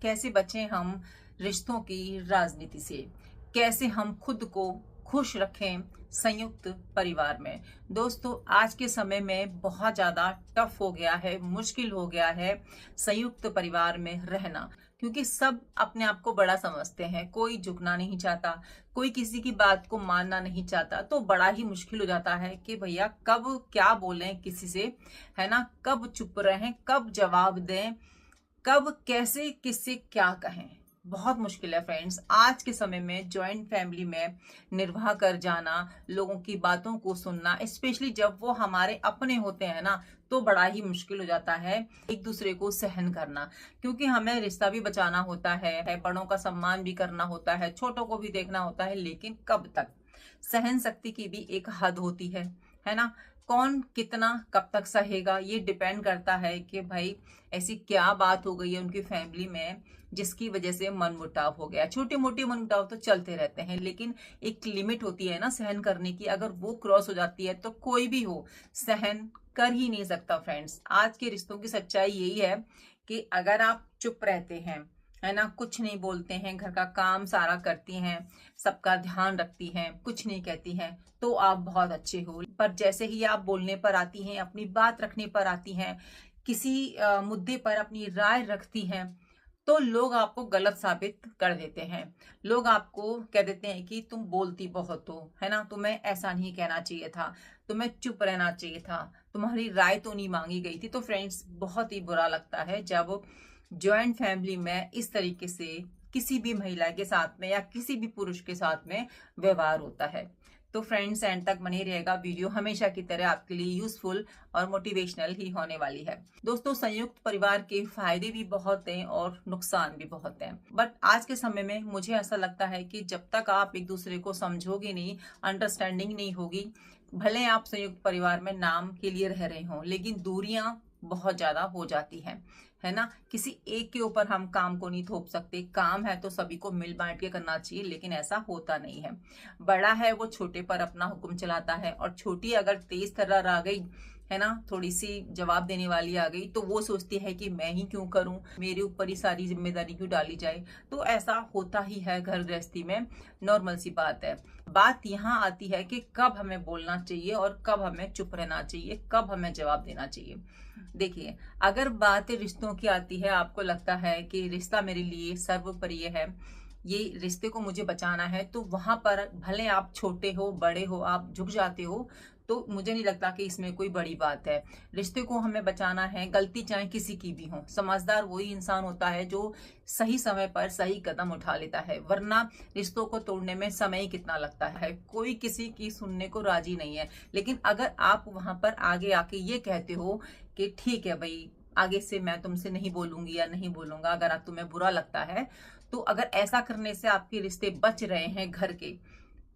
कैसे बचें हम रिश्तों की राजनीति से, कैसे हम खुद को खुश रखें संयुक्त परिवार में। दोस्तों, आज के समय में बहुत ज़्यादा टफ हो गया है, मुश्किल हो गया है संयुक्त परिवार में रहना, क्योंकि सब अपने आप को बड़ा समझते हैं। कोई झुकना नहीं चाहता, कोई किसी की बात को मानना नहीं चाहता। तो बड़ा ही मुश्किल हो जाता है कि भैया कब क्या बोलें किसी से, है ना, कब चुप रहें, कब जवाब दें, कब कैसे किससे क्या कहें। बहुत मुश्किल है फ्रेंड्स। आज के समय में जॉइंट फैमिली में निर्वाह कर जाना, लोगों की बातों को सुनना, स्पेशली जब वो हमारे अपने होते हैं ना, तो बड़ा ही मुश्किल हो जाता है एक दूसरे को सहन करना, क्योंकि हमें रिश्ता भी बचाना होता है, बड़ों का सम्मान भी करना होता है, छोटों को भी देखना होता है। लेकिन कब तक? सहन शक्ति की भी एक हद होती है ना। कौन कितना कब तक सहेगा, ये डिपेंड करता है कि भाई ऐसी क्या बात हो गई है उनकी फैमिली में जिसकी वजह से मनमुटाव हो गया। छोटे मोटे मनमुटाव तो चलते रहते हैं, लेकिन एक लिमिट होती है ना सहन करने की। अगर वो क्रॉस हो जाती है तो कोई भी हो सहन कर ही नहीं सकता फ्रेंड्स। आज के रिश्तों की सच्चाई यही है कि अगर आप चुप रहते हैं, है ना, कुछ नहीं बोलते हैं, घर का काम सारा करती हैं, सबका ध्यान रखती हैं, कुछ नहीं कहती हैं, तो आप बहुत अच्छे हो। पर जैसे ही आप बोलने पर आती हैं, अपनी बात रखने पर आती हैं, किसी मुद्दे पर अपनी राय रखती हैं, तो लोग आपको गलत साबित कर देते हैं। लोग आपको कह देते हैं कि तुम बोलती बहुत हो, है ना, तुम्हें ऐसा नहीं कहना चाहिए था, तुम्हें चुप रहना चाहिए था, तुम्हारी राय तो नहीं मांगी गई थी। तो फ्रेंड्स, बहुत ही बुरा लगता है जब जॉइंट फैमिली में इस तरीके से किसी भी महिला के साथ में या किसी भी पुरुष के साथ में व्यवहार होता है। तो फ्रेंड्स, एंड तक बने रहेगा। वीडियो हमेशा की तरह आपके लिए यूजफुल और मोटिवेशनल ही होने वाली है। दोस्तों, संयुक्त परिवार के फायदे भी बहुत हैं और नुकसान भी बहुत हैं, बट आज के समय में मुझे ऐसा लगता है कि जब तक आप एक दूसरे को समझोगे नहीं, अंडरस्टैंडिंग नहीं होगी, भले आप संयुक्त परिवार में नाम के लिए रह रहे हों, लेकिन दूरियां बहुत ज्यादा हो जाती हैं, है ना। किसी एक के ऊपर हम काम को नहीं थोप सकते। काम है तो सभी को मिल बांट के करना चाहिए, लेकिन ऐसा होता नहीं है। बड़ा है वो छोटे पर अपना हुक्म चलाता है, और छोटी अगर तेज तर्रार आ गई, है ना, थोड़ी सी जवाब देने वाली आ गई, तो वो सोचती है कि मैं ही क्यों करूं, मेरे ऊपर ही सारी जिम्मेदारी क्यों डाली जाए। तो ऐसा होता ही है घर गृहस्थी में, नॉर्मल सी बात है। बात यहाँ आती है कि कब हमें बोलना चाहिए और कब हमें चुप रहना चाहिए, कब हमें जवाब देना चाहिए। देखिए, अगर बात रिश्तों की आती है, आपको लगता है कि रिश्ता मेरे लिए सर्वोपरि है, ये रिश्ते को मुझे बचाना है, तो वहां पर भले आप छोटे हो बड़े हो, आप झुक जाते हो, तो मुझे नहीं लगता कि इसमें कोई बड़ी बात है। रिश्ते को हमें बचाना है, गलती चाहे किसी की भी हो। समझदार वही इंसान होता है जो सही समय पर सही कदम उठा लेता है, वरना रिश्तों को तोड़ने में समय ही कितना लगता है। कोई किसी की सुनने को राजी नहीं है। लेकिन अगर आप वहां पर आगे आके ये कहते हो कि ठीक है भाई, आगे से मैं तुमसे नहीं बोलूंगी या नहीं बोलूंगा, अगर तुम्हें बुरा लगता है, तो अगर ऐसा करने से आपके रिश्ते बच रहे हैं घर के,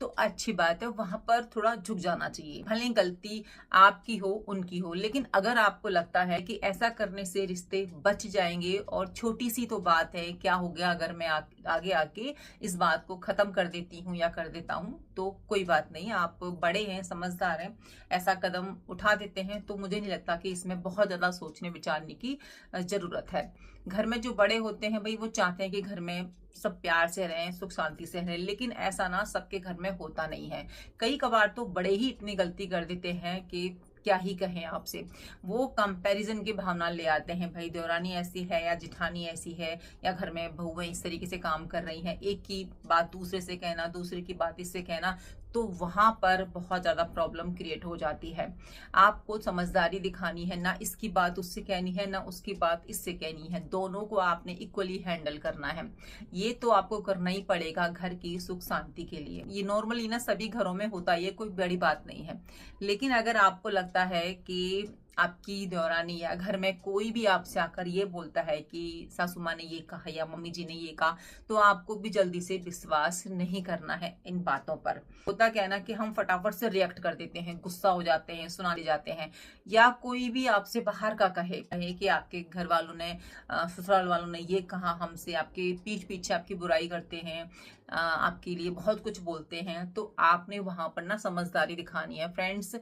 तो अच्छी बात है। वहां पर थोड़ा झुक जाना चाहिए, भले गलती आपकी हो उनकी हो, लेकिन अगर आपको लगता है कि ऐसा करने से रिश्ते बच जाएंगे, और छोटी सी तो बात है, क्या हो गया अगर मैं आगे आके इस बात को खत्म कर देती हूँ या कर देता हूँ, तो कोई बात नहीं, आप बड़े हैं, समझदार हैं, ऐसा कदम उठा देते हैं, तो मुझे नहीं लगता कि इसमें बहुत ज्यादा सोचने विचारने की जरूरत है। घर में जो बड़े होते हैं भाई, वो चाहते हैं कि घर में सब प्यार से रहें, सुख शांति से रहें, लेकिन ऐसा ना सबके घर में होता नहीं है। कई कबार तो बड़े ही इतनी गलती कर देते हैं कि क्या ही कहें आपसे। वो कंपैरिजन की भावना ले आते हैं, भाई देवरानी ऐसी है या जिठानी ऐसी है, या घर में बहुएं इस तरीके से काम कर रही हैं, एक की बात दूसरे से कहना, दूसरे की बात इससे कहना, तो वहां पर बहुत ज्यादा प्रॉब्लम क्रिएट हो जाती है। आपको समझदारी दिखानी है, ना इसकी बात उससे कहनी है, ना उसकी बात इससे कहनी है, दोनों को आपने इक्वली हैंडल करना है। ये तो आपको करना ही पड़ेगा घर की सुख शांति के लिए। ये नॉर्मली ना सभी घरों में होता है, ये कोई बड़ी बात नहीं है। लेकिन अगर आपको लगता है कि आपकी देवरानी या घर में कोई भी आपसे आकर ये बोलता है कि सासू माँ ने ये कहा या मम्मी जी ने ये कहा, तो आपको भी जल्दी से विश्वास नहीं करना है इन बातों पर। होता क्या है ना कि हम फटाफट से रिएक्ट कर देते हैं, गुस्सा हो जाते हैं, सुना ले जाते हैं, या कोई भी आपसे बाहर का कहे कि आपके घर वालों ने, ससुराल वालों ने ये कहा हमसे, आपके पीठ पीछे आपकी बुराई करते हैं, आपके लिए बहुत कुछ बोलते हैं, तो आपने वहां पर ना समझदारी दिखानी है फ्रेंड्स।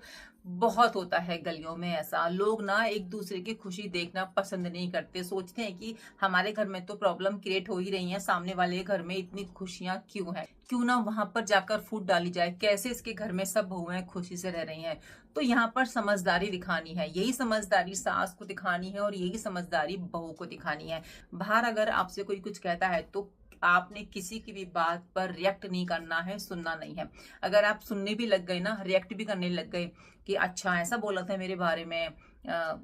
बहुत होता है गलियों में ऐसा। लोग ना एक दूसरे की खुशी देखना पसंद नहीं करते, सोचते हैं कि हमारे घर में तो प्रॉब्लम क्रिएट हो ही रही है, सामने वाले घर में इतनी खुशियां क्यों है, क्यों ना वहां पर जाकर फूट डाली जाए, कैसे इसके घर में सब बहुएं खुशी से रह रही हैं। तो यहाँ पर समझदारी दिखानी है, यही समझदारी सास को दिखानी है और यही समझदारी बहू को दिखानी है। बाहर अगर आपसे कोई कुछ कहता है तो आपने किसी की भी बात पर रिएक्ट नहीं करना है, सुनना नहीं है। अगर आप सुनने भी लग गए ना, रिएक्ट भी करने लग गए कि अच्छा ऐसा बोला था मेरे बारे में,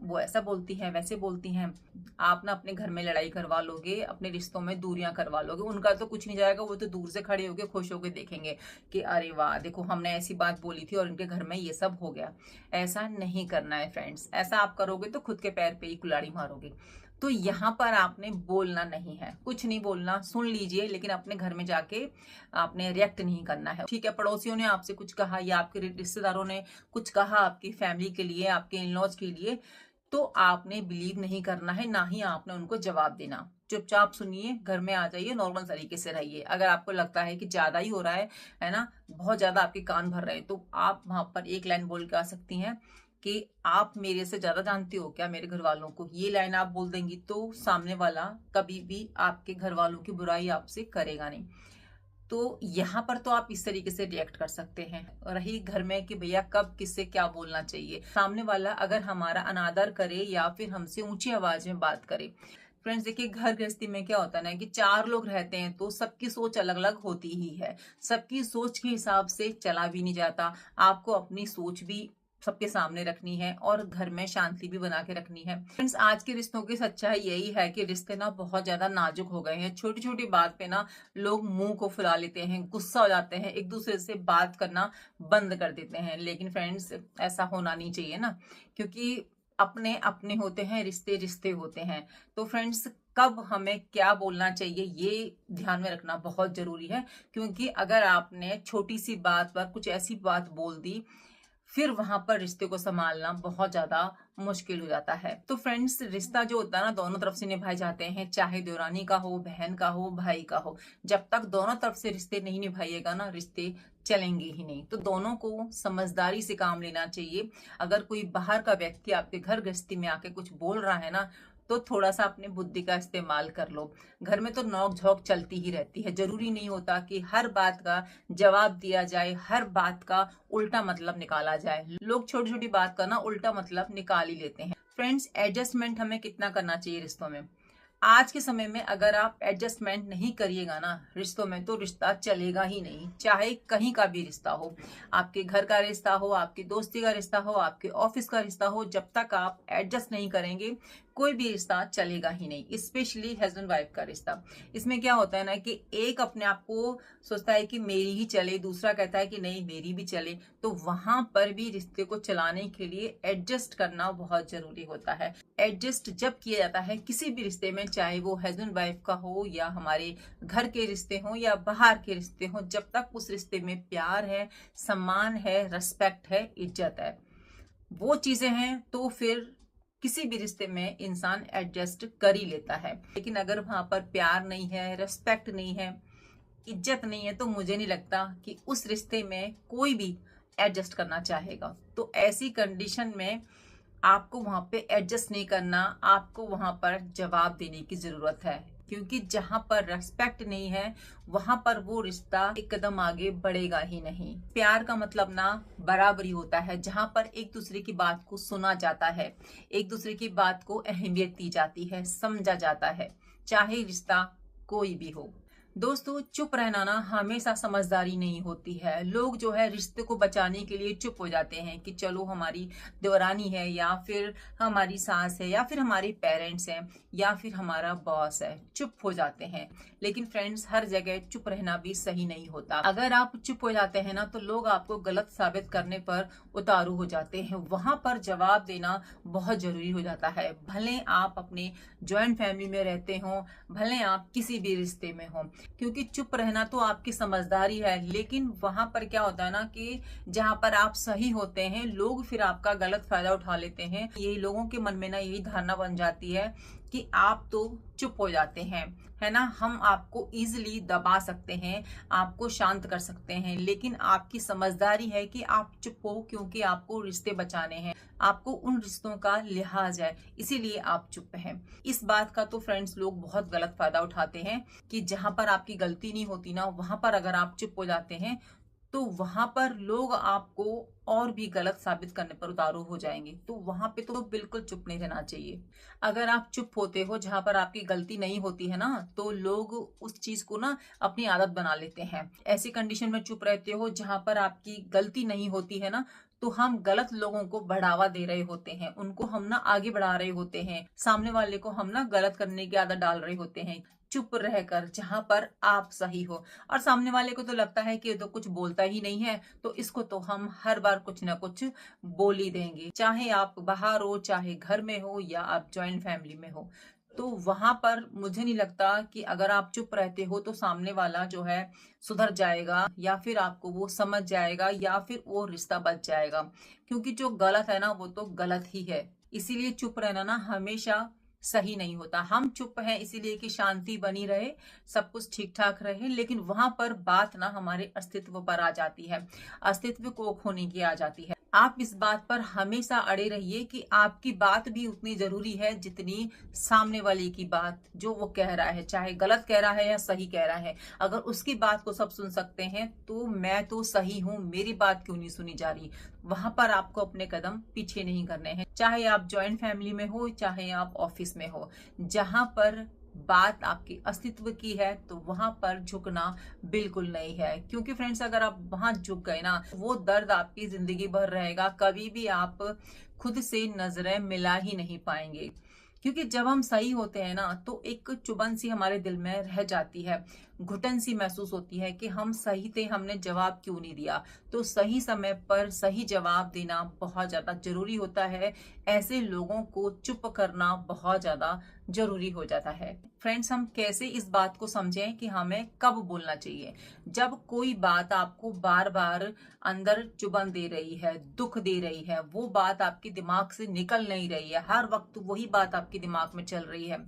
वो ऐसा बोलती हैं वैसे बोलती हैं, आप ना अपने घर में लड़ाई करवा लोगे, अपने रिश्तों में दूरियां करवा लोगे। उनका तो कुछ नहीं जाएगा, वो तो दूर से खड़े होके खुश होके देखेंगे कि अरे वाह देखो हमने ऐसी बात बोली थी और इनके घर में ये सब हो गया। ऐसा नहीं करना है फ्रेंड्स, ऐसा आप करोगे तो खुद के पैर पे ही कुल्हाड़ी मारोगे। तो यहाँ पर आपने बोलना नहीं है, कुछ नहीं बोलना, सुन लीजिए, लेकिन अपने घर में जाके आपने रिएक्ट नहीं करना है। ठीक है, पड़ोसियों ने आपसे कुछ कहा या आपके रिश्तेदारों ने कुछ कहा आपकी फैमिली के लिए, आपके इन लॉज के लिए, तो आपने बिलीव नहीं करना है, ना ही आपने उनको जवाब देना। चुपचाप सुनिए, घर में आ जाइए, नॉर्मल तरीके से रहिए। अगर आपको लगता है कि ज्यादा ही हो रहा है ना, बहुत ज्यादा आपके कान भर रहे हैं, तो आप वहां पर एक लाइन बोल के आ सकती हैं कि आप मेरे से ज्यादा जानती हो क्या मेरे घर वालों को। ये लाइन आप बोल देंगी तो सामने वाला कभी भी आपके घर वालों की बुराई आपसे करेगा नहीं। तो यहाँ पर तो आप इस तरीके से रिएक्ट कर सकते हैं। रही घर में कि भैया कब किससे क्या बोलना चाहिए, सामने वाला अगर हमारा अनादर करे या फिर हमसे ऊंची आवाज में बात करे। फ्रेंड्स देखिए, घर गृहस्थी में क्या होता है ना कि 4 लोग रहते हैं तो सबकी सोच अलग अलग होती ही है, सबकी सोच के हिसाब से चला भी नहीं जाता। आपको अपनी सोच भी सबके सामने रखनी है और घर में शांति भी बना के रखनी है। फ्रेंड्स आज के रिश्तों की सच्चाई यही है कि रिश्ते ना बहुत ज्यादा नाजुक हो गए हैं। छोटी छोटी बात पे ना लोग मुंह को फुला लेते हैं, गुस्सा हो जाते हैं, एक दूसरे से बात करना बंद कर देते हैं। लेकिन फ्रेंड्स ऐसा होना नहीं चाहिए ना, क्योंकि अपने अपने होते हैं, रिश्ते रिश्ते होते हैं। तो फ्रेंड्स कब हमें क्या बोलना चाहिए ये ध्यान में रखना बहुत जरूरी है, क्योंकि अगर आपने छोटी सी बात पर कुछ ऐसी बात बोल दी, फिर वहां पर रिश्ते को संभालना बहुत ज्यादा मुश्किल हो जाता है। तो फ्रेंड्स रिश्ता जो होता है ना दोनों तरफ से निभाए जाते हैं, चाहे देवरानी का हो, बहन का हो, भाई का हो। जब तक दोनों तरफ से रिश्ते नहीं निभाइएगा ना, रिश्ते चलेंगे ही नहीं। तो दोनों को समझदारी से काम लेना चाहिए। अगर कोई बाहर का व्यक्ति आपके घर गृहस्थी में आके कुछ बोल रहा है ना, तो थोड़ा सा अपनी बुद्धि का इस्तेमाल कर लो। घर में तो नोक झोंक चलती ही रहती है, जरूरी नहीं होता कि हर बात का जवाब दिया जाए, हर बात का उल्टा मतलब निकाला जाए। लोग छोटी छोटी बात का ना उल्टा मतलब निकाल ही लेते हैं। फ्रेंड्स एडजस्टमेंट हमें कितना करना चाहिए रिश्तों में। आज के समय में अगर आप एडजस्टमेंट नहीं करिएगा ना रिश्तों में, तो रिश्ता चलेगा ही नहीं। चाहे कहीं का भी रिश्ता हो, आपके घर का रिश्ता हो, आपकी दोस्ती का रिश्ता हो, आपके ऑफिस का रिश्ता हो, जब तक आप एडजस्ट नहीं करेंगे कोई भी रिश्ता चलेगा ही नहीं। स्पेशली हस्बैंड वाइफ का रिश्ता, इसमें क्या होता है ना कि एक अपने आप को सोचता है कि मेरी ही चले, दूसरा कहता है कि नहीं मेरी भी चले। तो वहां पर भी रिश्ते को चलाने के लिए एडजस्ट करना बहुत जरूरी होता है। एडजस्ट जब किया जाता है किसी भी रिश्ते में, चाहे वो हस्बैंड वाइफ का हो या हमारे घर के रिश्ते हो या बाहर के रिश्ते हो, जब तक उस रिश्ते में प्यार है, सम्मान है, रिस्पेक्ट है, इज्जत है, वो चीजें हैं, तो फिर किसी भी रिश्ते में इंसान एडजस्ट कर ही लेता है। लेकिन अगर वहां पर प्यार नहीं है, रिस्पेक्ट नहीं है, इज्जत नहीं है, तो मुझे नहीं लगता कि उस रिश्ते में कोई भी एडजस्ट करना चाहेगा। तो ऐसी कंडीशन में आपको वहां पे एडजस्ट नहीं करना, आपको वहां पर जवाब देने की जरूरत है। क्योंकि जहां पर रेस्पेक्ट नहीं है वहां पर वो रिश्ता एक कदम आगे बढ़ेगा ही नहीं। प्यार का मतलब ना बराबरी होता है, जहां पर एक दूसरे की बात को सुना जाता है, एक दूसरे की बात को अहमियत दी जाती है, समझा जाता है, चाहे रिश्ता कोई भी हो। दोस्तों चुप रहना ना हमेशा समझदारी नहीं होती है। लोग जो है रिश्ते को बचाने के लिए चुप हो जाते हैं कि चलो हमारी देवरानी है या फिर हमारी सास है या फिर हमारे पेरेंट्स हैं या फिर हमारा बॉस है, चुप हो जाते हैं। लेकिन फ्रेंड्स हर जगह चुप रहना भी सही नहीं होता। अगर आप चुप हो जाते हैं ना तो लोग आपको गलत साबित करने पर उतारू हो जाते हैं। वहां पर जवाब देना बहुत जरूरी हो जाता है। भले आप अपने ज्वाइंट फैमिली में रहते हो, भले आप किसी भी रिश्ते में हो, क्योंकि चुप रहना तो आपकी समझदारी है। लेकिन वहां पर क्या होता है ना कि जहां पर आप सही होते हैं लोग फिर आपका गलत फायदा उठा लेते हैं। ये लोगों के मन में ना यही धारणा बन जाती है कि आप तो चुप हो जाते हैं, है ना। हम आपको इजीली दबा सकते हैं, आपको शांत कर सकते हैं, लेकिन आपकी समझदारी है कि आप चुप हो क्योंकि आपको रिश्ते बचाने हैं, आपको उन रिश्तों का लिहाज है, इसीलिए आप चुप हैं। इस बात का तो फ्रेंड्स लोग बहुत गलत फायदा उठाते हैं कि जहां पर आपकी गलती नहीं होती ना, वहां पर अगर आप चुप हो जाते हैं तो वहां पर लोग आपको और भी गलत साबित करने पर उतारू हो जाएंगे। तो वहां पे तो बिल्कुल चुप नहीं रहना चाहिए। अगर आप चुप होते हो जहां पर आपकी गलती नहीं होती है ना, तो लोग उस चीज को ना अपनी आदत बना लेते हैं। ऐसी कंडीशन में चुप रहते हो जहां पर आपकी गलती नहीं होती है ना, तो हम गलत लोगों को बढ़ावा दे रहे होते हैं, उनको हम ना आगे बढ़ा रहे होते हैं, सामने वाले को हम ना गलत करने की आदत डाल रहे होते हैं चुप रहकर जहां पर आप सही हो। और सामने वाले को तो लगता है कि ये तो कुछ बोलता ही नहीं है, तो इसको तो हम हर बार कुछ ना कुछ बोल ही देंगे, चाहे आप बाहर हो, चाहे घर में हो, या आप जॉइंट फैमिली में हो। तो वहां पर मुझे नहीं लगता कि अगर आप चुप रहते हो तो सामने वाला जो है सुधर जाएगा, या फिर आपको वो समझ जाएगा, या फिर वो रिश्ता बच जाएगा। क्योंकि जो गलत है ना वो तो गलत ही है। इसीलिए चुप रहना ना हमेशा सही नहीं होता। हम चुप हैं इसीलिए कि शांति बनी रहे, सब कुछ ठीक ठाक रहे, लेकिन वहां पर बात ना हमारे अस्तित्व पर आ जाती है, अस्तित्व को खोने की आ जाती है। आप इस बात पर हमेशा अड़े रहिए कि आपकी बात भी उतनी जरूरी है जितनी सामने वाले की बात, जो वो कह रहा है, चाहे गलत कह रहा है या सही कह रहा है। अगर उसकी बात को सब सुन सकते हैं तो मैं तो सही हूँ, मेरी बात क्यों नहीं सुनी जा रही। वहां पर आपको अपने कदम पीछे नहीं करने हैं, चाहे आप जॉइंट फैमिली में हो, चाहे आप ऑफिस में हो। जहां पर बात आपके अस्तित्व की है तो वहां पर झुकना बिल्कुल नहीं है। क्योंकि फ्रेंड्स अगर आप वहां झुक गए ना, वो दर्द आपकी जिंदगी भर रहेगा, कभी भी आप खुद से नजरें मिला ही नहीं पाएंगे। क्योंकि जब हम सही होते हैं ना तो एक चुभन सी हमारे दिल में रह जाती है, घुटन सी महसूस होती है कि हम सही थे, हमने जवाब क्यों नहीं दिया। तो सही समय पर सही जवाब देना बहुत ज्यादा जरूरी होता है। ऐसे लोगों को चुप करना बहुत ज्यादा जरूरी हो जाता है। फ्रेंड्स हम कैसे इस बात को समझें कि हमें कब बोलना चाहिए। जब कोई बात आपको बार बार अंदर चुभन दे रही है, दुख दे रही है, वो बात आपके दिमाग से निकल नहीं रही है, हर वक्त वही बात आपके दिमाग में चल रही है,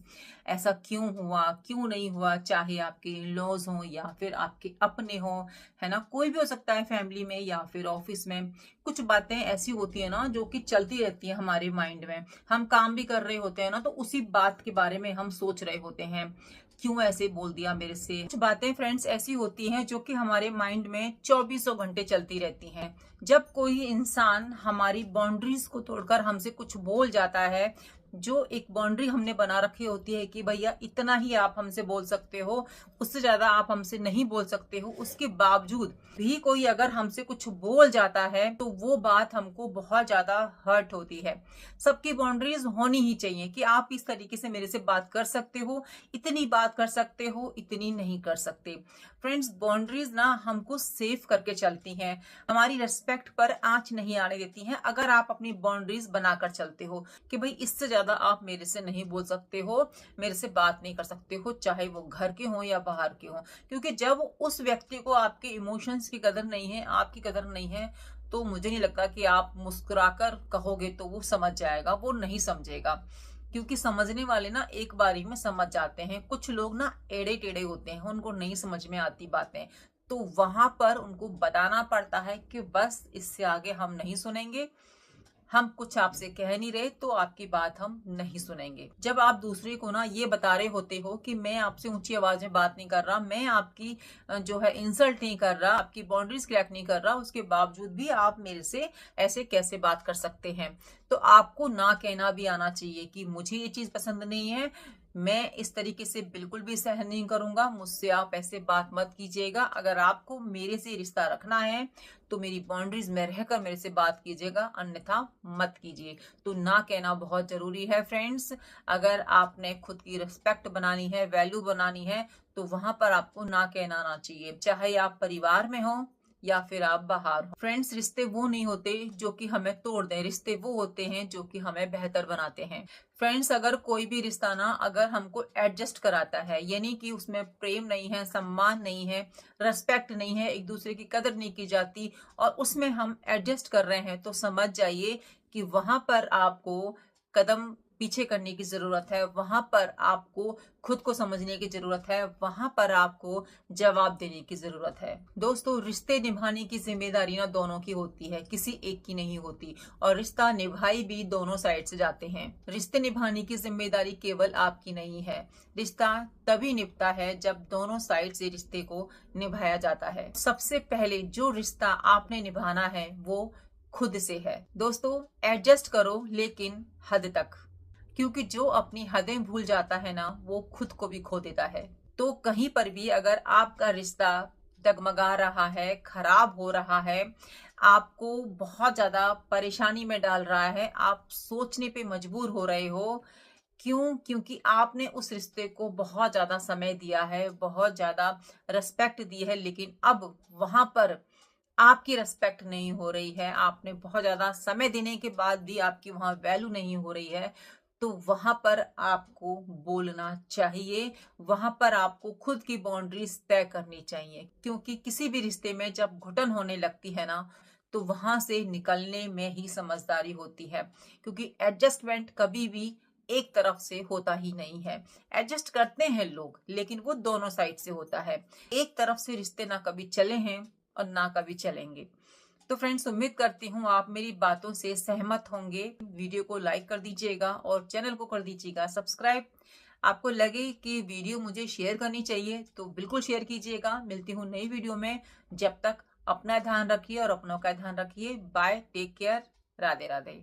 ऐसा क्यों हुआ, क्यों नहीं हुआ, चाहे आपके इन-लॉज हो या फिर आपके अपने हो, है ना, कोई भी हो सकता है, फैमिली में या फिर ऑफिस में। कुछ बातें ऐसी होती है ना जो कि चलती रहती है हमारे माइंड में। हम काम भी कर रहे होते हैं ना तो उसी बात के बारे में हम सोच रहे होते हैं, क्यों ऐसे बोल दिया मेरे से। कुछ बातें फ्रेंड्स ऐसी होती हैं जो कि हमारे माइंड में चौबीसों घंटे चलती रहती हैं। जब कोई इंसान हमारी बाउंड्रीज को तोड़कर हमसे कुछ बोल जाता है, जो एक बाउंड्री हमने बना रखी होती है कि भैया इतना ही आप हमसे बोल सकते हो, उससे ज्यादा आप हमसे नहीं बोल सकते हो, उसके बावजूद भी कोई अगर हमसे कुछ बोल जाता है तो वो बात हमको बहुत ज्यादा हर्ट होती है। सबकी बाउंड्रीज होनी ही चाहिए कि आप इस तरीके से मेरे से बात कर सकते हो, इतनी बात कर सकते हो, इतनी नहीं कर सकते। फ्रेंड्स बाउंड्रीज ना हमको सेफ करके चलती हैं, हमारी रेस्पेक्ट पर आंच नहीं आने देती हैं। अगर आप अपनी बाउंड्रीज बनाकर चलते हो कि भाई इससे ज्यादा आप मेरे से नहीं बोल सकते हो, मेरे से बात नहीं कर सकते हो, चाहे वो घर के हो या बाहर के हो। क्योंकि जब उस व्यक्ति को आपके इमोशंस की कदर नहीं है, आपकी कदर नहीं है, तो मुझे नहीं लगता कि आप मुस्कुराकर कहोगे तो वो समझ जाएगा, वो नहीं समझेगा। क्योंकि समझने वाले ना एक बारी में समझ जाते हैं, कुछ लोग ना एड़े टेढ़े होते हैं, उनको नहीं समझ में आती बातें, तो वहां पर उनको बताना पड़ता है कि बस इससे आगे हम नहीं सुनेंगे, हम कुछ आपसे कह नहीं रहे तो आपकी बात हम नहीं सुनेंगे। जब आप दूसरे को ना ये बता रहे होते हो कि मैं आपसे ऊंची आवाज में बात नहीं कर रहा, मैं आपकी जो है इंसल्ट नहीं कर रहा, आपकी बाउंड्रीज क्रैक नहीं कर रहा, उसके बावजूद भी आप मेरे से ऐसे कैसे बात कर सकते हैं। तो आपको ना कहना भी आना चाहिए कि मुझे ये चीज पसंद नहीं है, मैं इस तरीके से बिल्कुल भी सहन नहीं करूंगा, मुझसे आप ऐसे बात मत कीजिएगा। अगर आपको मेरे से रिश्ता रखना है तो मेरी बाउंड्रीज में रहकर मेरे से बात कीजिएगा, अन्यथा मत कीजिए। तो ना कहना बहुत जरूरी है फ्रेंड्स। अगर आपने खुद की रिस्पेक्ट बनानी है, वैल्यू बनानी है, तो वहां पर आपको ना कहना आना चाहिए, चाहे आप परिवार में हो या फिर आप बाहर हो। फ्रेंड्स रिश्ते वो नहीं होते जो कि हमें तोड़ दें, रिश्ते वो होते हैं जो कि हमें बेहतर बनाते हैं। फ्रेंड्स अगर कोई भी रिश्ता ना अगर हमको एडजस्ट कराता है, यानी कि उसमें प्रेम नहीं है, सम्मान नहीं है, रेस्पेक्ट नहीं है, एक दूसरे की कदर नहीं की जाती, और उसमें हम एडजस्ट कर रहे हैं, तो समझ जाइए कि वहां पर आपको कदम पीछे करने की जरूरत है, वहां पर आपको खुद को समझने की जरूरत है, वहां पर आपको जवाब देने की जरूरत है। दोस्तों, रिश्ते निभाने की जिम्मेदारी ना दोनों की होती है, किसी एक की नहीं होती। और रिश्ता निभाई भी दोनों साइड से जाते हैं। रिश्ते निभाने की जिम्मेदारी केवल आपकी नहीं है। रिश्ता तभी निभता है जब दोनों साइड से रिश्ते को निभाया जाता है। सबसे पहले जो रिश्ता आपने निभाना है वो खुद से है। दोस्तों, एडजस्ट करो लेकिन हद तक, क्योंकि जो अपनी हदें भूल जाता है ना, वो खुद को भी खो देता है। तो कहीं पर भी अगर आपका रिश्ता डगमगा रहा है, खराब हो रहा है, आपको बहुत ज्यादा परेशानी में डाल रहा है, आप सोचने पे मजबूर हो रहे हो, क्यों? क्योंकि आपने उस रिश्ते को बहुत ज्यादा समय दिया है, बहुत ज्यादा रिस्पेक्ट दी है, लेकिन अब वहां पर आपकी रिस्पेक्ट नहीं हो रही है, आपने बहुत ज्यादा समय देने के बाद भी आपकी वहां वैल्यू नहीं हो रही है, तो वहां पर आपको बोलना चाहिए। वहां पर आपको खुद की बाउंड्रीज तय करनी चाहिए, क्योंकि किसी भी रिश्ते में जब घुटन होने लगती है ना, तो वहां से निकलने में ही समझदारी होती है। क्योंकि एडजस्टमेंट कभी भी एक तरफ से होता ही नहीं है। एडजस्ट करते हैं लोग, लेकिन वो दोनों साइड से होता है। एक तरफ से रिश्ते ना कभी चले हैं और ना कभी चलेंगे। तो फ्रेंड्स, उम्मीद करती हूँ आप मेरी बातों से सहमत होंगे। वीडियो को लाइक कर दीजिएगा और चैनल को कर दीजिएगा सब्सक्राइब। आपको लगे कि वीडियो मुझे शेयर करनी चाहिए तो बिल्कुल शेयर कीजिएगा। मिलती हूँ नई वीडियो में। जब तक अपना ध्यान रखिए और अपनों का ध्यान रखिए। Bye, take care, Radhe Radhe.